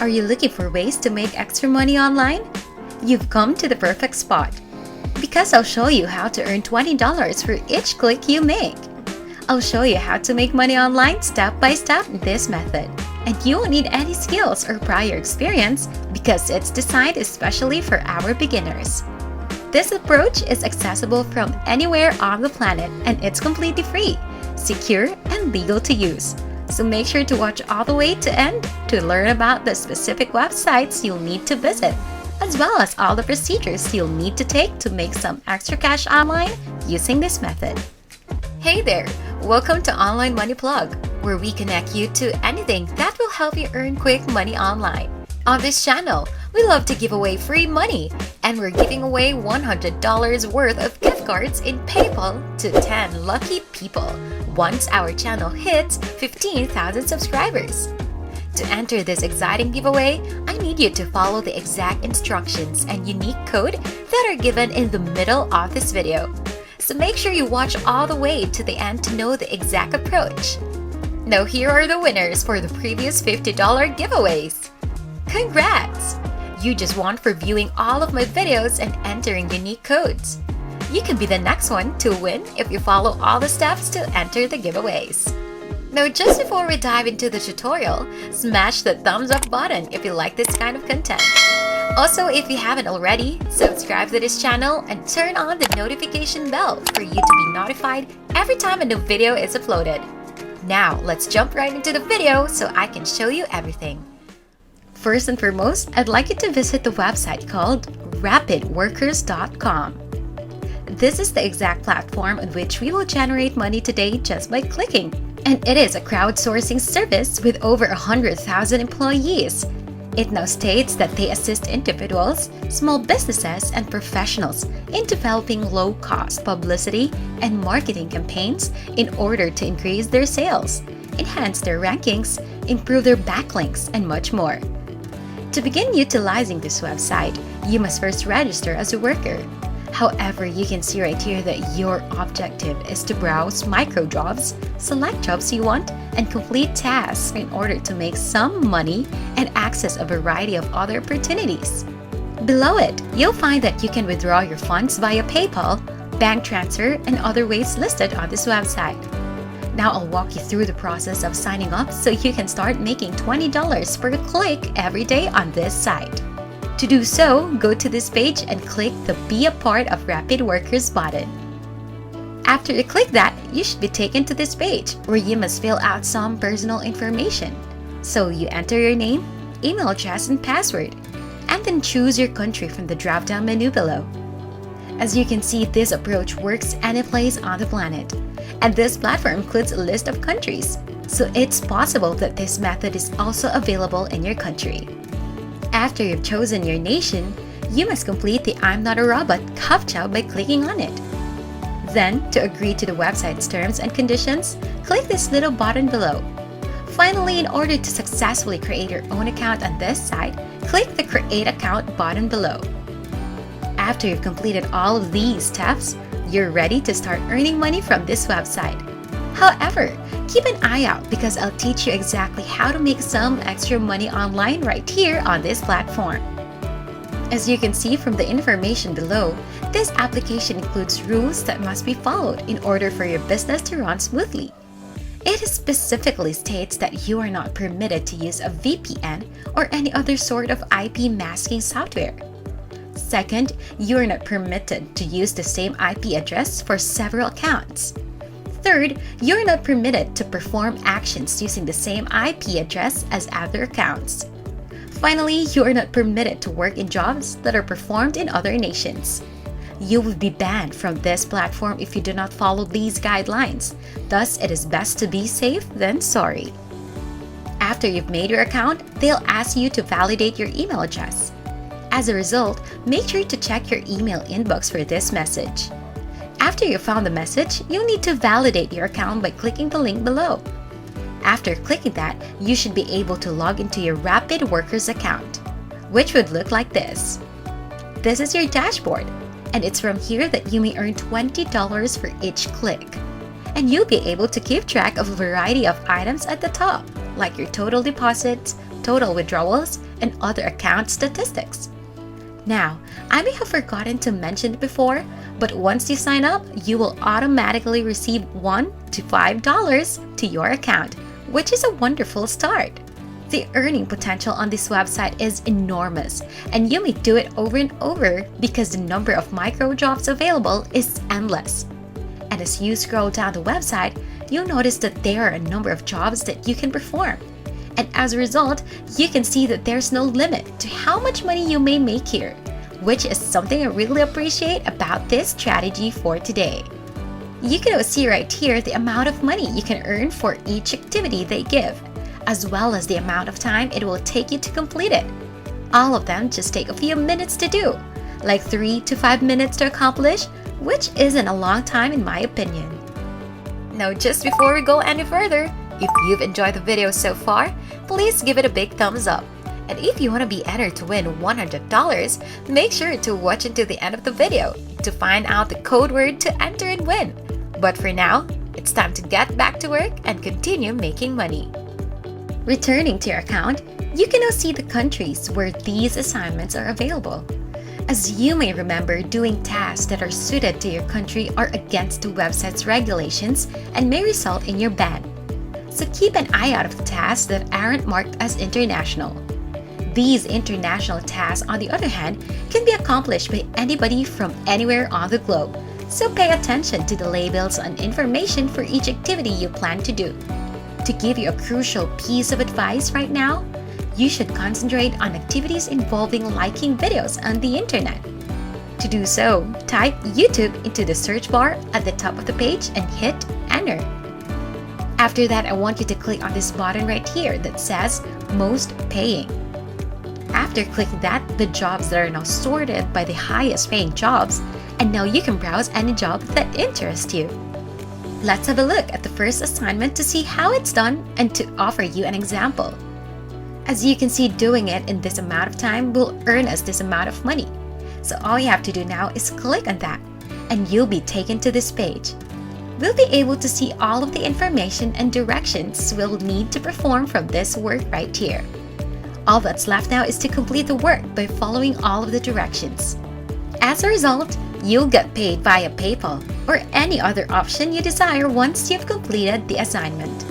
Are you looking for ways to make extra money online? You've come to the perfect spot. Because I'll show you how to earn $20 for each click you make. I'll show you how to make money online step by step this method. And you won't need any skills or prior experience because it's designed especially for our beginners. This approach is accessible from anywhere on the planet and it's completely free, secure, and legal to use. So make sure to watch all the way to end to learn about the specific websites you'll need to visit, as well as all the procedures you'll need to take to make some extra cash online using this method. Hey there! Welcome to Online Money Plug, where we connect you to anything that will help you earn quick money online. On this channel, we love to give away free money, and we're giving away $100 worth of gift cards in PayPal to 10 lucky people once our channel hits 15,000 subscribers. To enter this exciting giveaway, I need you to follow the exact instructions and unique code that are given in the middle of this video. So make sure you watch all the way to the end to know the exact approach. Now here are the winners for the previous $50 giveaways. Congrats! You just won for viewing all of my videos and entering unique codes. You can be the next one to win if you follow all the steps to enter the giveaways. Now just before we dive into the tutorial, smash the thumbs up button if you like this kind of content. Also, if you haven't already, subscribe to this channel and turn on the notification bell for you to be notified every time a new video is uploaded. Now, let's jump right into the video so I can show you everything. First and foremost, I'd like you to visit the website called rapidworkers.com. This is the exact platform on which we will generate money today just by clicking. And it is a crowdsourcing service with over 100,000 employees. It now states that they assist individuals, small businesses, and professionals in developing low-cost publicity and marketing campaigns in order to increase their sales, enhance their rankings, improve their backlinks, and much more. To begin utilizing this website, you must first register as a worker. However, you can see right here that your objective is to browse micro jobs, select jobs you want, and complete tasks in order to make some money and access a variety of other opportunities. Below it, you'll find that you can withdraw your funds via PayPal, bank transfer, and other ways listed on this website. Now I'll walk you through the process of signing up so you can start making $20 per click every day on this site. To do so, go to this page and click the Be a Part of Rapid Workers button. After you click that, you should be taken to this page where you must fill out some personal information. So you enter your name, email address, and password, and then choose your country from the drop-down menu below. As you can see, this approach works any place on the planet, and this platform includes a list of countries, so it's possible that this method is also available in your country. After you've chosen your nation, you must complete the I'm Not a Robot CAPTCHA by clicking on it. Then, to agree to the website's terms and conditions, click this little button below. Finally, in order to successfully create your own account on this site, click the Create Account button below. After you've completed all of these steps, you're ready to start earning money from this website. However, keep an eye out because I'll teach you exactly how to make some extra money online right here on this platform. As you can see from the information below, this application includes rules that must be followed in order for your business to run smoothly. It specifically states that you are not permitted to use a VPN or any other sort of IP masking software. Second, you are not permitted to use the same IP address for several accounts. Third, you're not permitted to perform actions using the same IP address as other accounts. Finally, you are not permitted to work in jobs that are performed in other nations. You will be banned from this platform if you do not follow these guidelines. Thus, it is best to be safe than sorry. After you've made your account, they'll ask you to validate your email address. As a result, make sure to check your email inbox for this message. After you found the message, you'll need to validate your account by clicking the link below. After clicking that, you should be able to log into your Rapid Workers account, which would look like this. This is your dashboard, and it's from here that you may earn $20 for each click. And you'll be able to keep track of a variety of items at the top, like your total deposits, total withdrawals, and other account statistics. Now, I may have forgotten to mention it before, but once you sign up, you will automatically receive $1 to $5 to your account, which is a wonderful start. The earning potential on this website is enormous, and you may do it over and over because the number of micro jobs available is endless. And as you scroll down the website, you'll notice that there are a number of jobs that you can perform. And as a result, you can see that there's no limit to how much money you may make here, which is something I really appreciate about this strategy for today. You can also see right here the amount of money you can earn for each activity they give, as well as the amount of time it will take you to complete it. All of them just take a few minutes to do, like 3 to 5 minutes to accomplish, which isn't a long time in my opinion. Now, just before we go any further, if you've enjoyed the video so far, please give it a big thumbs up. And if you want to be entered to win $100, make sure to watch until the end of the video to find out the code word to enter and win. But for now, it's time to get back to work and continue making money. Returning to your account, you can now see the countries where these assignments are available. As you may remember, doing tasks that are suited to your country are against the website's regulations and may result in your ban. So keep an eye out of the tasks that aren't marked as international. These international tasks, on the other hand, can be accomplished by anybody from anywhere on the globe. So pay attention to the labels and information for each activity you plan to do. To give you a crucial piece of advice right now, you should concentrate on activities involving liking videos on the internet. To do so, type YouTube into the search bar at the top of the page and hit enter. After that, I want you to click on this button right here that says Most Paying. After clicking that, the jobs that are now sorted by the highest paying jobs, and now you can browse any job that interests you. Let's have a look at the first assignment to see how it's done and to offer you an example. As you can see, doing it in this amount of time will earn us this amount of money. So all you have to do now is click on that, and you'll be taken to this page. We'll be able to see all of the information and directions we'll need to perform from this work right here. All that's left now is to complete the work by following all of the directions. As a result, you'll get paid via PayPal or any other option you desire once you've completed the assignment.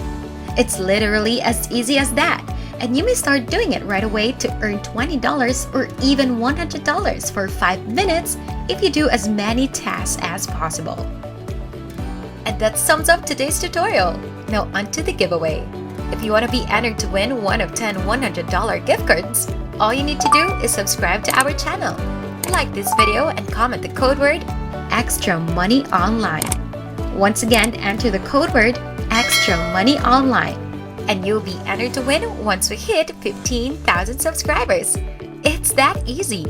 It's literally as easy as that, and you may start doing it right away to earn $20 or even $100 for 5 minutes if you do as many tasks as possible. And that sums up today's tutorial. Now onto the giveaway. If you want to be entered to win one of 10 $100 gift cards, all you need to do is subscribe to our channel, like this video, and comment the code word Extra Money Online. Once again, enter the code word Extra Money Online, and you'll be entered to win once we hit 15,000 subscribers. It's that easy.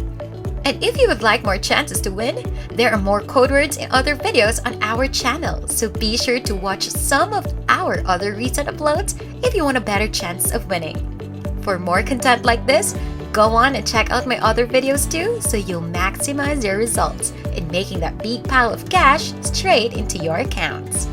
And if you would like more chances to win, there are more code words and other videos on our channel, so be sure to watch some of our other recent uploads if you want a better chance of winning. For more content like this, go on and check out my other videos too, so you'll maximize your results in making that big pile of cash straight into your accounts.